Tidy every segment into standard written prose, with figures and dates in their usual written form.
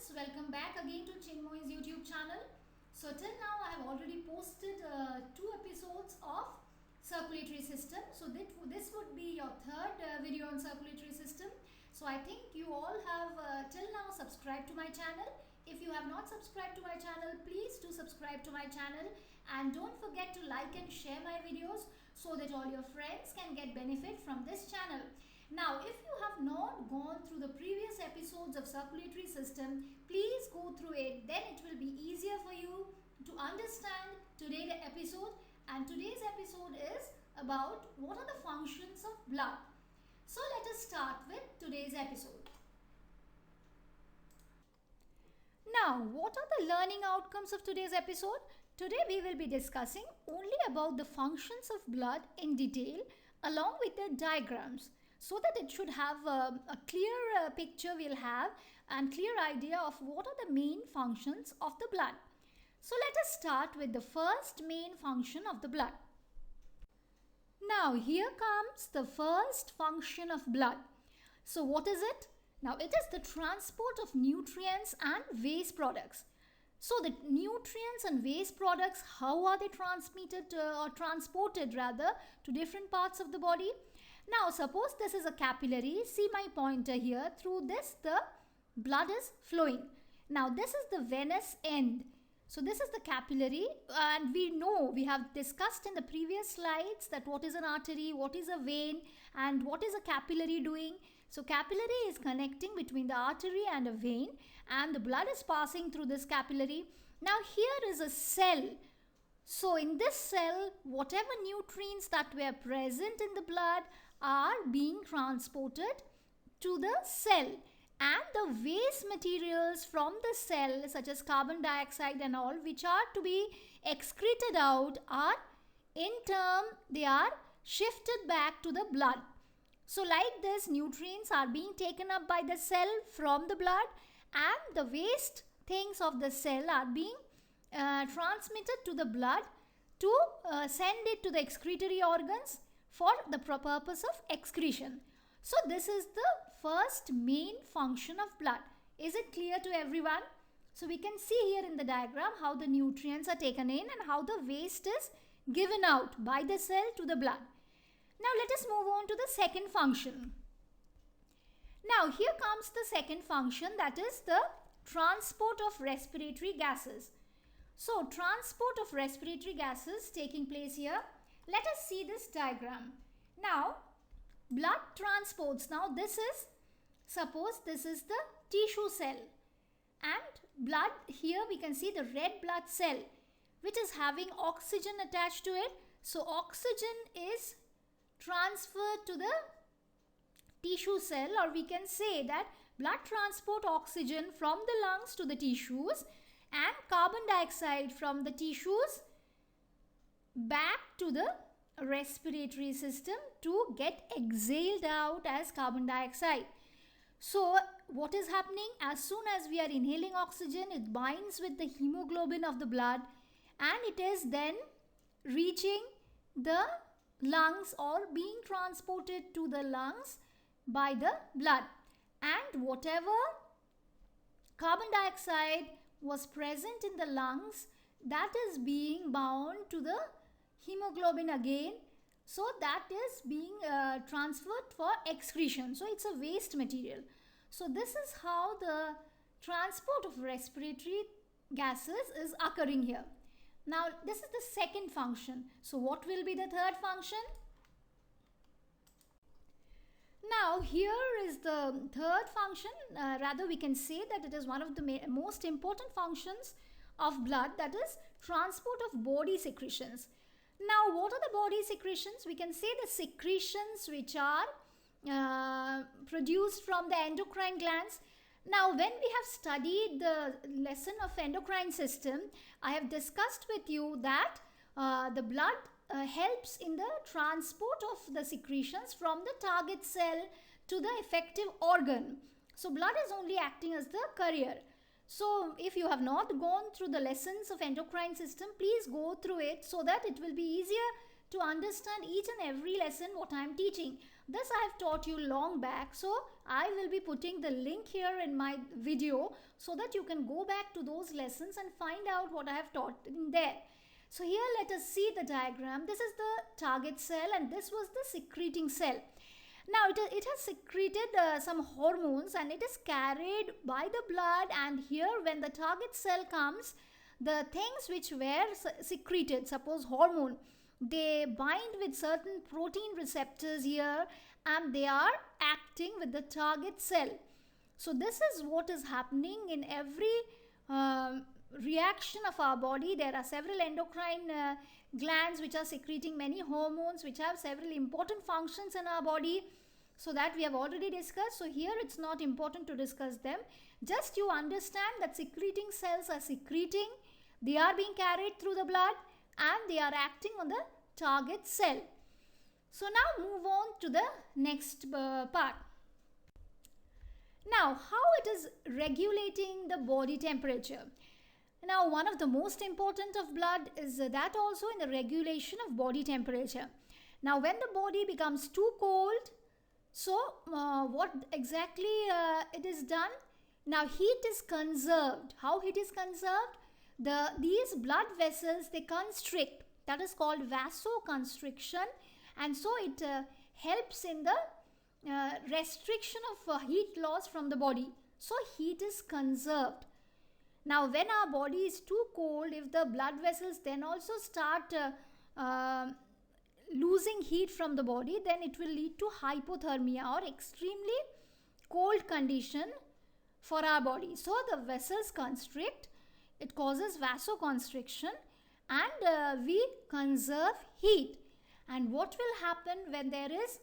students, welcome back again to Chinmoy's YouTube channel. So till now I have already posted 2 episodes of circulatory system. So this would be your third video on circulatory system. So I think you all have till now subscribed to my channel. If you have not subscribed to my channel, please do subscribe to my channel and don't forget to like and share my videos so that all your friends can get benefit from this channel. Now, if you have not gone through the previous episodes of circulatory system, please go through it. Then it will be easier for you to understand today's episode. And today's episode is about what are the functions of blood. So let us start with today's episode. Now, what are the learning outcomes of today's episode? Today we will be discussing only about the functions of blood in detail along with the diagrams, so that it should have a clear picture we'll have and clear idea of what are the main functions of the blood. So let us start with the first main function of the blood. Now here comes the first function of blood. So what is it? Now it is the transport of nutrients and waste products. So the nutrients and waste products, how are they transmitted or transported rather to different parts of the body? Now suppose this is a capillary, see my pointer here, through this the blood is flowing. Now this is the venous end. So this is the capillary, and we have discussed in the previous slides that what is an artery, what is a vein, and what is a capillary doing. So capillary is connecting between the artery and a vein, and the blood is passing through this capillary. Now here is a cell. So in this cell, whatever nutrients that were present in the blood are being transported to the cell, and the waste materials from the cell such as carbon dioxide and all which are to be excreted out are in turn they are shifted back to the blood. So like this, nutrients are being taken up by the cell from the blood, and the waste things of the cell are being transmitted to the blood to send it to the excretory organs for the purpose of excretion. So this is the first main function of blood. Is it clear to everyone? So we can see here in the diagram how the nutrients are taken in and how the waste is given out by the cell to the blood. Now let us move on to the second function. Now here comes the second function, that is the transport of respiratory gases. So transport of respiratory gases taking place here. Let us see this diagram. Now blood transports, now this is, suppose this is the tissue cell, and blood, here we can see the red blood cell which is having oxygen attached to it. So oxygen is transferred to the tissue cell, or we can say that blood transport oxygen from the lungs to the tissues and carbon dioxide from the tissues back to the respiratory system to get exhaled out as carbon dioxide. So what is happening? As soon as we are inhaling oxygen, it binds with the hemoglobin of the blood and it is then reaching the lungs or being transported to the lungs by the blood, and whatever carbon dioxide was present in the lungs, that is being bound to the hemoglobin again, so that is being transferred for excretion. So it's a waste material. So this is how the transport of respiratory gases is occurring here. Now this is the second function. So what will be the third function? Now here is the third function, rather we can say that it is one of the most important functions of blood, that is transport of body secretions. Now what are the body secretions? We can say the secretions which are produced from the endocrine glands. Now when we have studied the lesson of endocrine system, I have discussed with you that the blood helps in the transport of the secretions from the target cell to the effective organ. So blood is only acting as the courier. So if you have not gone through the lessons of endocrine system, please go through it so that it will be easier to understand each and every lesson what I am teaching. This I have taught you long back, so I will be putting the link here in my video so that you can go back to those lessons and find out what I have taught in there. So here let us see the diagram. This is the target cell and this was the secreting cell. Now it has secreted some hormones and it is carried by the blood, and here when the target cell comes, the things which were secreted, suppose hormone, they bind with certain protein receptors here and they are acting with the target cell. So this is what is happening in every reaction of our body. There are several endocrine glands which are secreting many hormones which have several important functions in our body. So that we have already discussed. So here it's not important to discuss them. Just you understand that secreting cells are secreting, they are being carried through the blood and they are acting on the target cell. So now move on to the next part. Now, how it is regulating the body temperature. Now, one of the most important of blood is that also in the regulation of body temperature. Now, when the body becomes too cold, so what exactly it is done? Now, heat is conserved. How heat is conserved? These blood vessels, they constrict. That is called vasoconstriction, and so it helps in the restriction of heat loss from the body. So heat is conserved. Now when our body is too cold, if the blood vessels then also start losing heat from the body, then it will lead to hypothermia or extremely cold condition for our body. So the vessels constrict, it causes vasoconstriction, and we conserve heat. And what will happen when there is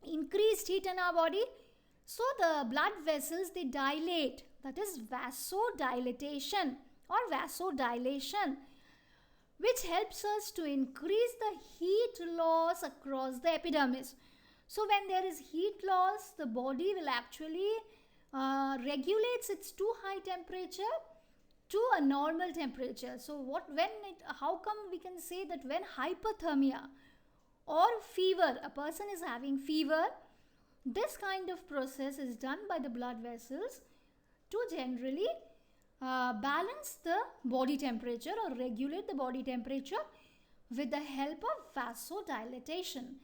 increased heat in our body? So the blood vessels, they dilate. That is vasodilatation or vasodilation, which helps us to increase the heat loss across the epidermis. So when there is heat loss, the body will actually regulates its too high temperature to a normal temperature. So how come we can say that when hypothermia or fever, a person is having fever, this kind of process is done by the blood vessels to generally balance the body temperature or regulate the body temperature with the help of vasodilatation.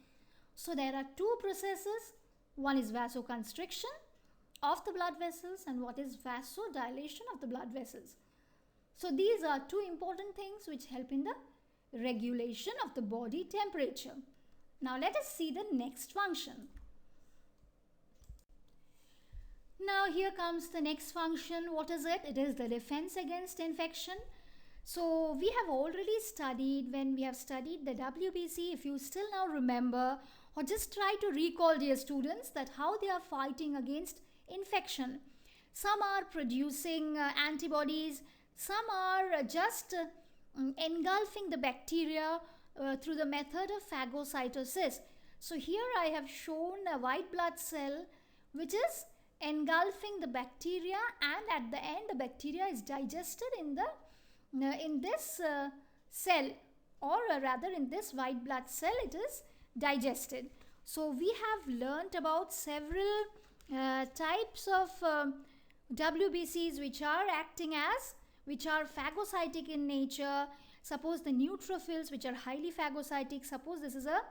So there are two processes. One is vasoconstriction of the blood vessels and what is vasodilation of the blood vessels. So these are two important things which help in the regulation of the body temperature. Now let us see the next function. Now here comes the next function. What is it? It is the defense against infection. So we have already studied, when we have studied the WBC, if you still now remember, or just try to recall, dear students, that how they are fighting against infection. Some are producing antibodies, some are just engulfing the bacteria through the method of phagocytosis. So here I have shown a white blood cell which is engulfing the bacteria, and at the end the bacteria is digested in this cell, or rather in this white blood cell it is digested. So we have learnt about several types of WBCs which are acting as, which are phagocytic in nature. Suppose the neutrophils, which are highly phagocytic. Suppose this is a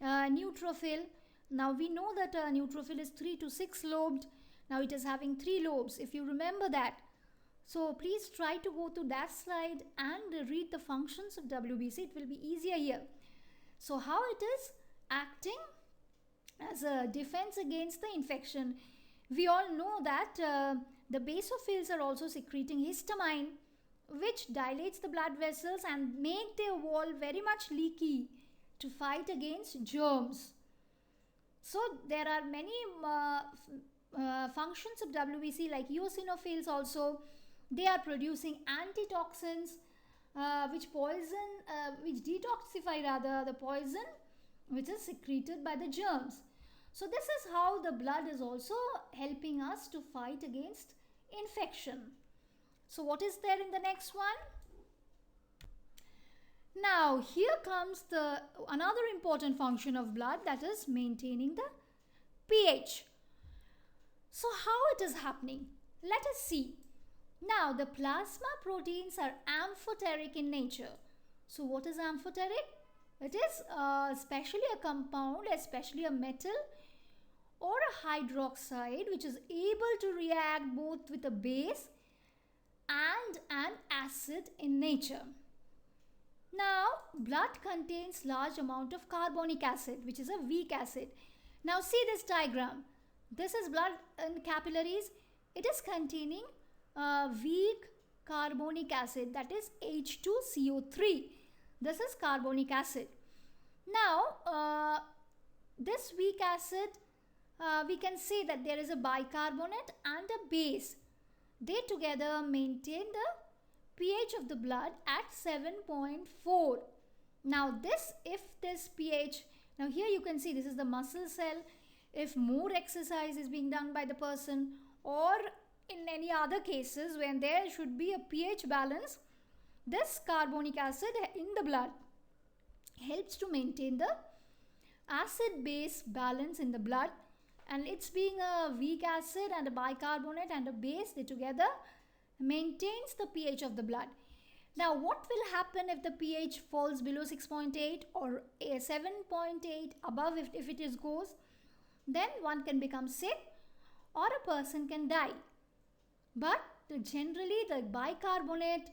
neutrophil. Now we know that a neutrophil is 3 to 6 lobed. Now it is having 3 lobes, if you remember that. So please try to go to that slide and read the functions of WBC. It will be easier here. So how it is acting as a defense against the infection. We all know that the basophils are also secreting histamine, which dilates the blood vessels and make their wall very much leaky to fight against germs. So there are many functions of WBC, like eosinophils also. They are producing antitoxins which detoxify rather the poison which is secreted by the germs. So this is how the blood is also helping us to fight against infection. So what is there in the next one? Now here comes the another important function of blood, that is maintaining the pH. So how it is happening? Let us see. Now the plasma proteins are amphoteric in nature. So what is amphoteric? It is especially a compound, especially a metal or a hydroxide which is able to react both with a base and an acid in nature. Now blood contains large amount of carbonic acid, which is a weak acid. Now see this diagram. This is blood in capillaries. It is containing weak carbonic acid, that is H2CO3. This is carbonic acid. Now this weak acid, we can say that there is a bicarbonate and a base. They together maintain the pH of the blood at 7.4. Now if this pH, now here you can see this is the muscle cell. If more exercise is being done by the person, or in any other cases when there should be a pH balance, this carbonic acid in the blood helps to maintain the acid base balance in the blood, and it's being a weak acid and a bicarbonate and a base, they together maintains the pH of the blood. Now what will happen if the pH falls below 6.8 or 7.8 above? If it is goes, then one can become sick or a person can die. But generally the bicarbonate,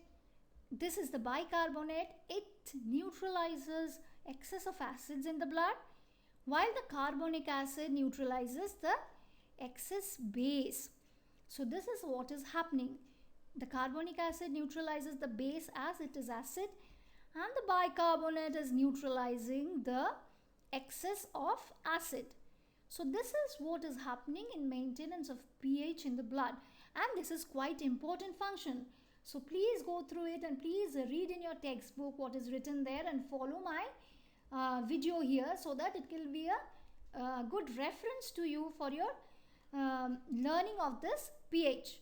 this is the bicarbonate, it neutralizes excess of acids in the blood, while the carbonic acid neutralizes the excess base. So this is what is happening. The carbonic acid neutralizes the base as it is acid, and the bicarbonate is neutralizing the excess of acid. So this is what is happening in maintenance of pH in the blood, and this is quite important function. So please go through it and please read in your textbook what is written there and follow my video here, so that it will be a good reference to you for your learning of this pH.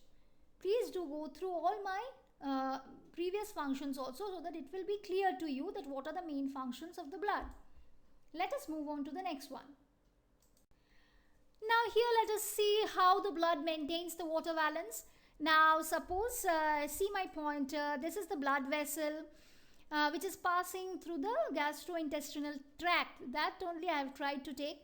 Please do go through all my previous functions also, so that it will be clear to you that what are the main functions of the blood. Let us move on to the next one. Now here let us see how the blood maintains the water balance. Now suppose, see my pointer, this is the blood vessel which is passing through the gastrointestinal tract. That only I have tried to take.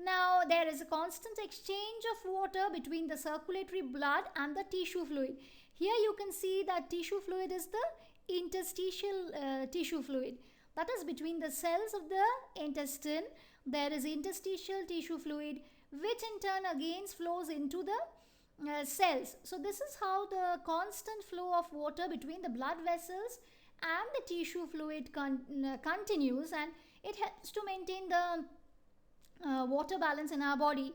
Now there is a constant exchange of water between the circulatory blood and the tissue fluid. Here you can see that tissue fluid is the interstitial tissue fluid. That is between the cells of the intestine. There is interstitial tissue fluid, which in turn again flows into the cells. So this is how the constant flow of water between the blood vessels and the tissue fluid continues, and it helps to maintain the water balance in our body.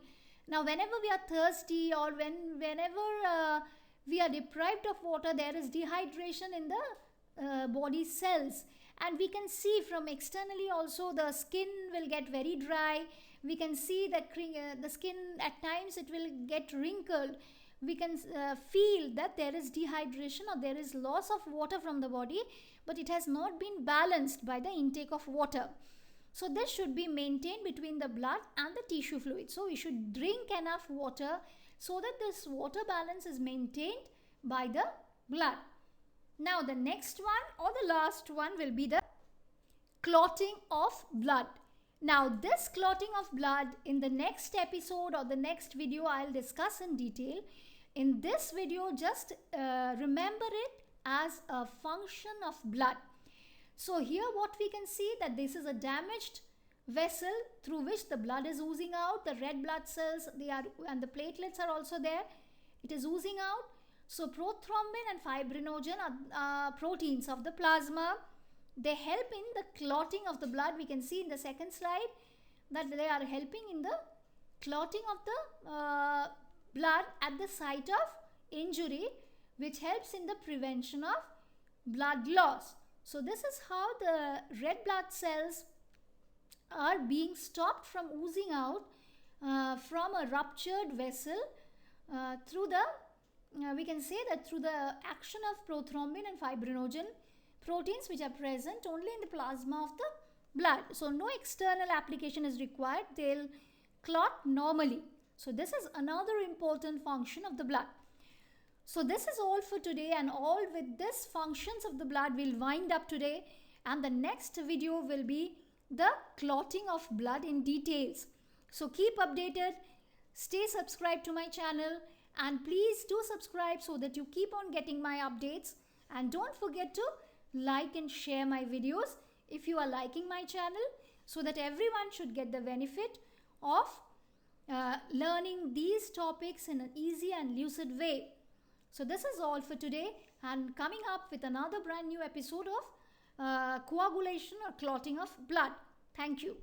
Now whenever we are thirsty or whenever we are deprived of water, there is dehydration in the body cells, and we can see from externally also the skin will get very dry. We can see that the skin at times it will get wrinkled. We can feel that there is dehydration or there is loss of water from the body, but it has not been balanced by the intake of water. So this should be maintained between the blood and the tissue fluid. So we should drink enough water so that this water balance is maintained by the blood. Now the next one or the last one will be the clotting of blood. Now this clotting of blood, in the next episode or the next video, I'll discuss in detail. In this video, just remember it as a function of blood. So here what we can see, that this is a damaged vessel through which the blood is oozing out. The red blood cells, and the platelets are also there. It is oozing out. So prothrombin and fibrinogen are proteins of the plasma. They help in the clotting of the blood. We can see in the second slide that they are helping in the clotting of the blood at the site of injury, which helps in the prevention of blood loss. So this is how the red blood cells are being stopped from oozing out from a ruptured vessel through the we can say that through the action of prothrombin and fibrinogen. proteins which are present only in the plasma of the blood. So no external application is required. They'll clot normally. So this is another important function of the blood. So this is all for today, and all with this functions of the blood will wind up today, and the next video will be the clotting of blood in details. So keep updated, stay subscribed to my channel, and please do subscribe so that you keep on getting my updates. And don't forget to like and share my videos if you are liking my channel, so that everyone should get the benefit of learning these topics in an easy and lucid way. So this is all for today, and coming up with another brand new episode of coagulation or clotting of blood. Thank you.